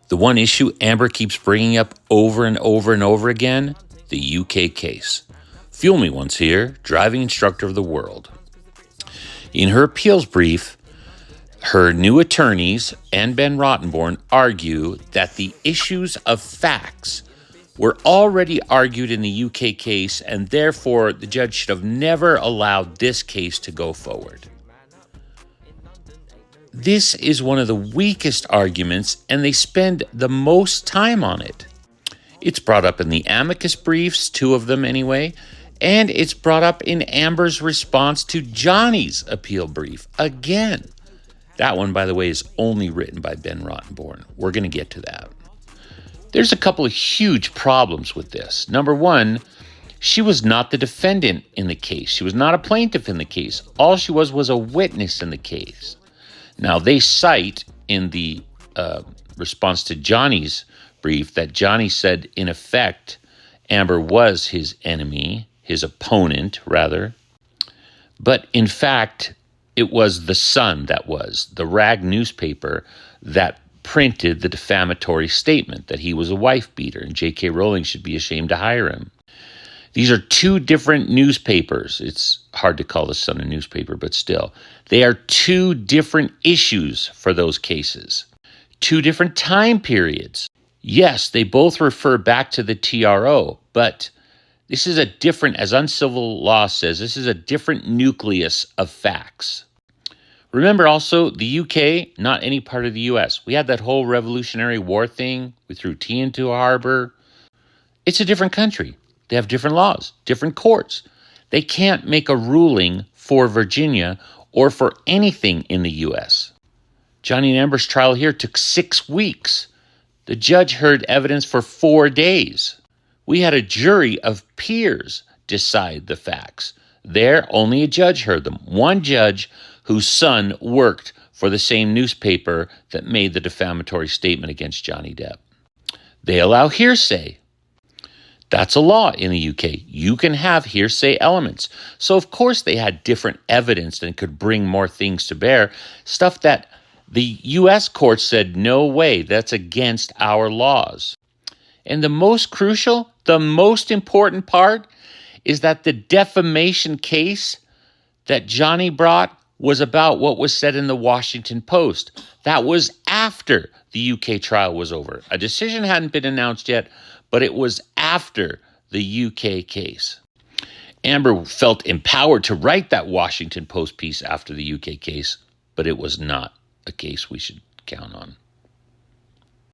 The one issue Amber keeps bringing up over and over and over again, the UK case. Fuel Me Once here, driving instructor of the world. In her appeals brief, her new attorneys and Ben Rottenborn argue that the issues of facts were already argued in the UK case, and therefore the judge should have never allowed this case to go forward. This is one of the weakest arguments, and they spend the most time on it. It's brought up in the amicus briefs, 2 of them anyway, and it's brought up in Amber's response to Johnny's appeal brief again. That one, by the way, is only written by Ben Rottenborn. We're going to get to that. There's a couple of huge problems with this. Number one, she was not the defendant in the case. She was not a plaintiff in the case. All she was a witness in the case. Now, they cite in the response to Johnny's brief that Johnny said, in effect, Amber was his enemy, his opponent, rather. But in fact, it was the Sun that was, the rag newspaper that printed the defamatory statement that he was a wife beater and J.K. Rowling should be ashamed to hire him. These are 2 different newspapers. It's hard to call the Sun a newspaper, but still. They are 2 different issues for those cases. 2 different time periods. Yes, they both refer back to the TRO, but this is a different, as uncivil law says, this is a different nucleus of facts. Remember also, the UK, not any part of the US. We had that whole Revolutionary War thing. We threw tea into a harbor. It's a different country. They have different laws, different courts. They can't make a ruling for Virginia or for anything in the US. Johnny and Amber's trial here took 6 weeks. The judge heard evidence for 4 days. We had a jury of peers decide the facts. There, only a judge heard them. One judge whose son worked for the same newspaper that made the defamatory statement against Johnny Depp. They allow hearsay. That's a law in the UK. You can have hearsay elements. So, of course, they had different evidence and could bring more things to bear. Stuff that the US court said, no way, that's against our laws. And the most crucial, the most important part is that the defamation case that Johnny brought was about what was said in the Washington Post. That was after the UK trial was over. A decision hadn't been announced yet, but it was after the UK case. Amber felt empowered to write that Washington Post piece after the UK case, but it was not a case we should count on.